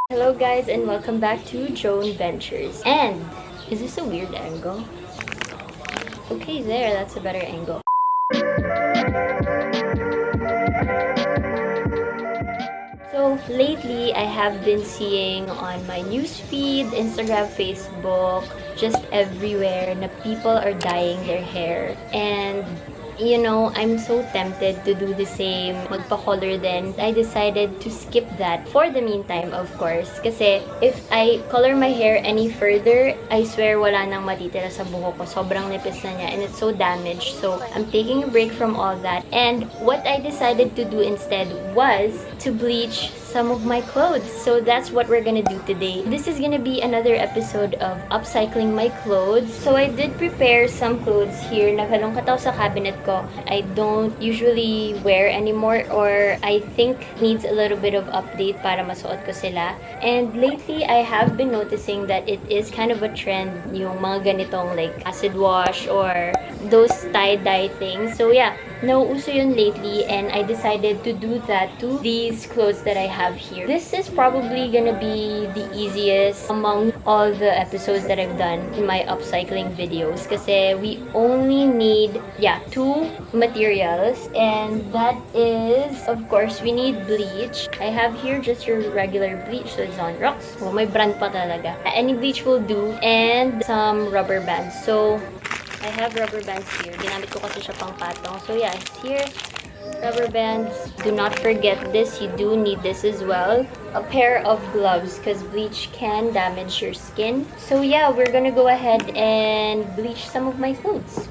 Hello guys and welcome back to Joan Ventures. And is this a weird angle? Okay, there, that's a better angle. So lately I have been seeing on my newsfeed, Instagram, Facebook, just everywhere na people are dyeing their hair. And you know, I'm so tempted to do the same, magpa-color din. I decided to skip that for the meantime, of course. Kasi if I color my hair any further, I swear wala nang matitira sa buhok ko. Sobrang nipis na niya and it's so damaged. So I'm taking a break from all that. And what I decided to do instead was to bleach some of my clothes. So that's what we're gonna do today. This is gonna be another episode of upcycling my clothes. So I did prepare some clothes here. Nakalungkataw sa cabinet ko. I don't usually wear anymore or I think needs a little bit of update para masuot ko sila. And lately, I have been noticing that it is kind of a trend yung mga ganitong like acid wash or those tie-dye things. So yeah, nauuso yun lately and I decided to do that to these clothes that I have here. This is probably gonna be the easiest among all the episodes that I've done in my upcycling videos kasi we only need, two materials and that is, of course, we need bleach. I have here just your regular bleach, so it's on rocks. Oh, may brand pa talaga. Any bleach will do and some rubber bands. So I have rubber bands here. Ginamit ko kasi siya pang patong. So yeah, it's here. Rubber bands. Do not forget this. You do need this as well. A pair of gloves because bleach can damage your skin. So yeah, we're gonna go ahead and bleach some of my clothes.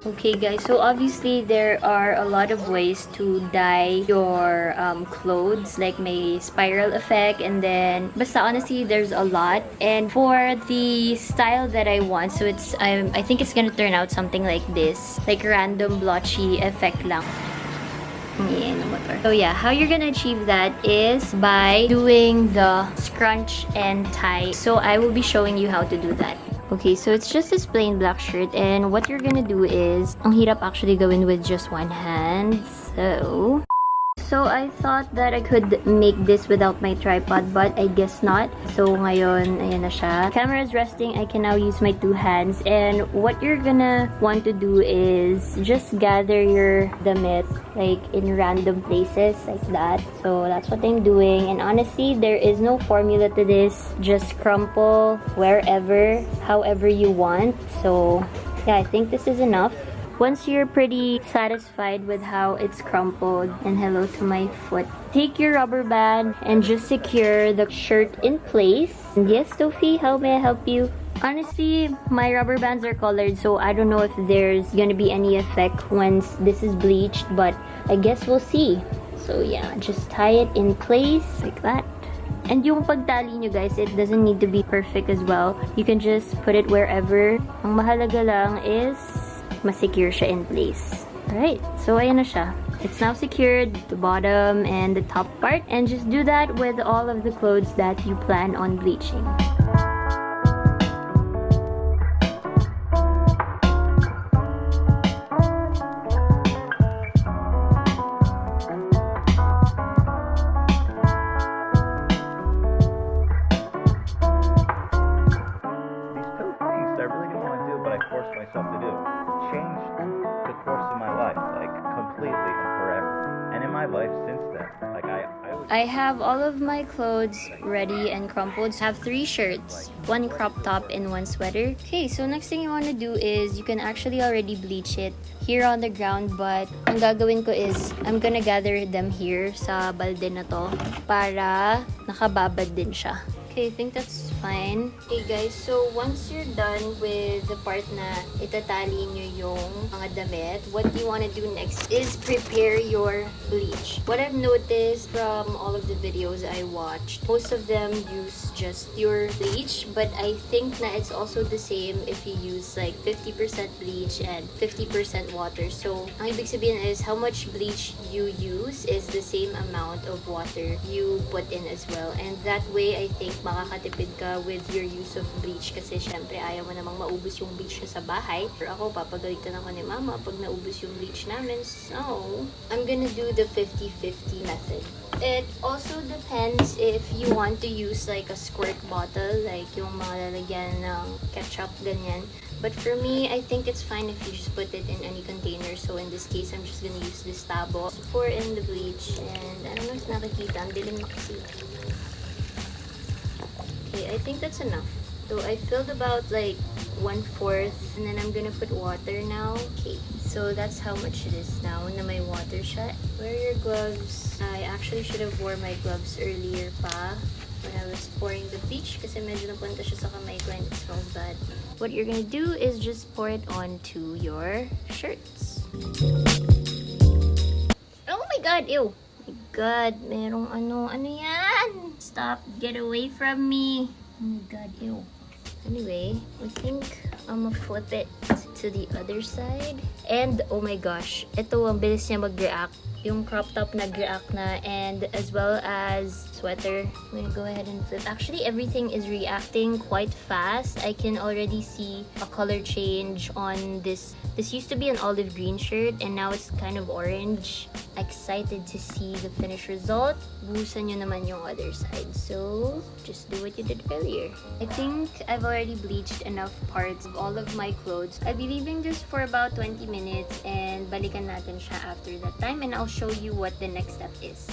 Okay guys, so obviously there are a lot of ways to dye your clothes, like may spiral effect and then basta honestly there's a lot. And for the style that I want, so it's I think it's gonna turn out something like this, like random blotchy effect lang. So yeah, how you're gonna achieve that is by doing the scrunch and tie. So I will be showing you how to do that. Okay, so it's just this plain black shirt and what you're gonna do is, ang hirap actually gawin with just one hand. So I thought that I could make this without my tripod, but I guess not. So ngayon, ayan na siya. Camera is resting. I can now use my two hands. And what you're gonna want to do is just gather your damit like in random places like that. So that's what I'm doing. And honestly, there is no formula to this. Just crumple wherever, however you want. So yeah, I think this is enough. Once you're pretty satisfied with how it's crumpled, and hello to my foot, take your rubber band and just secure the shirt in place. And yes, Sophie, how may I help you? Honestly, my rubber bands are colored, so I don't know if there's gonna be any effect once this is bleached, but I guess we'll see. So yeah, just tie it in place like that. And yung pagtali nyo guys, it doesn't need to be perfect as well. You can just put it wherever. Ang mahalaga lang is masecure siya in place. Alright, so ayan na siya. It's now secured, the bottom and the top part. And just do that with all of the clothes that you plan on bleaching. I have all of my clothes ready and crumpled. I have 3 shirts, 1 crop top and 1 sweater. Okay, so next thing you want to do is you can actually already bleach it here on the ground, but ang gagawin ko is I'm gonna gather them here sa balde na to para nakababad din siya. Okay, I think that's fine. Okay guys, so once you're done with the part na itatali nyo yung mga damit, what you want to do next is prepare your bleach. What I've noticed from all of the videos I watched, most of them use just pure bleach, but I think na it's also the same if you use like 50% bleach and 50% water. So, ang ibig sabihin is how much bleach you use is the same amount of water you put in as well. And that way, I think makakatipid ka with your use of bleach kasi syempre ayaw mo namang maubos yung bleach sa bahay. Pero ako, papagalitan ako ni mama pag naubos yung bleach namin. So, I'm gonna do the 50-50 method. It also depends if you want to use like a squirt bottle, like yung mga lalagyan ng ketchup, ganyan. But for me, I think it's fine if you just put it in any container. So in this case, I'm just gonna use this tabo. Pour in the bleach, and I don't know if nakikita, ang dilim na kasi. Okay, I think that's enough. So I filled about like 1/4, and then I'm gonna put water now. Okay, so that's how much it is now na may water siya. Wear your gloves. I actually should have worn my gloves earlier pa when I was pouring the bleach kasi medyo napunta siya sa kamay ko and it smells bad. What you're gonna do is just pour it onto your shirts. Oh my god, ew! Oh my god, merong ano yan? Stop, get away from me. Oh my god, ew. Anyway, I think I'm gonna flip it to the other side. And oh my gosh, ito ang bilis niya mag-react. Yung crop top nag-react na, and as well as sweater. I'm gonna go ahead and flip. Actually, everything is reacting quite fast. I can already see a color change on this. This used to be an olive green shirt and now it's kind of orange. Excited to see the finished result. Buhusan nyo naman yung other side. So, just do what you did earlier. I think I've already bleached enough parts of all of my clothes. I'll be leaving this for about 20 minutes and balikan natin siya after that time, and I'll show you what the next step is.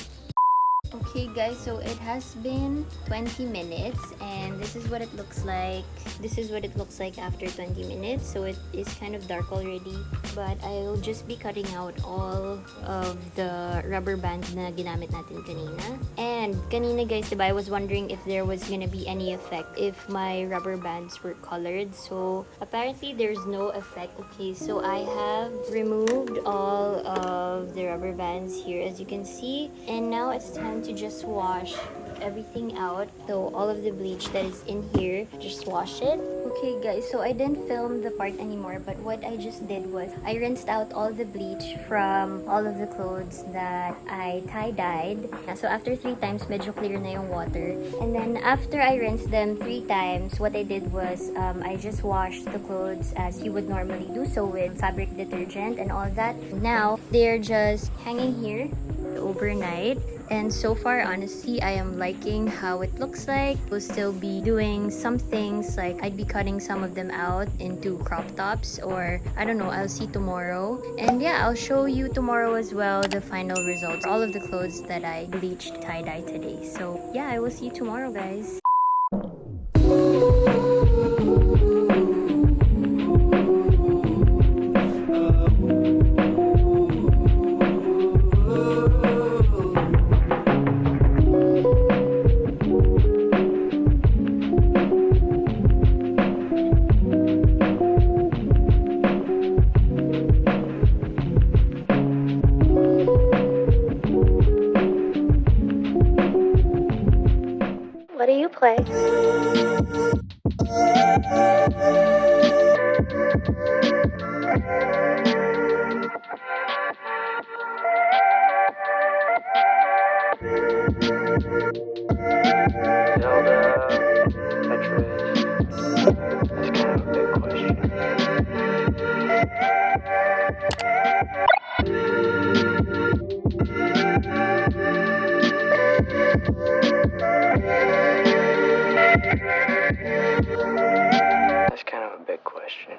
Okay guys, so it has been 20 minutes and this is what it looks like. This is what it looks like after 20 minutes. So it is kind of dark already, but I'll just be cutting out all of the rubber bands na ginamit natin kanina. And kanina guys, diba, I was wondering if there was gonna be any effect if my rubber bands were colored. So apparently there's no effect. Okay, so I have removed all of the rubber bands here, as you can see, and now it's time to just wash everything out. So all of the bleach that is in here, just wash it. Okay guys, so I didn't film the part anymore, but what I just did was I rinsed out all the bleach from all of the clothes that I tie-dyed. So after 3 times, medyo clear na yung water. And then after I rinsed them 3 times, what I did was I just washed the clothes as you would normally do so with fabric detergent and all that. Now they're just hanging here overnight. And so far, honestly, I am liking how it looks like. We'll still be doing some things, like I'd be cutting some of them out into crop tops, or I don't know, I'll see tomorrow. And yeah, I'll show you tomorrow as well the final results, all of the clothes that I bleached tie-dye today. So yeah, I will see you tomorrow, guys. What do you play? That's kind of a big question.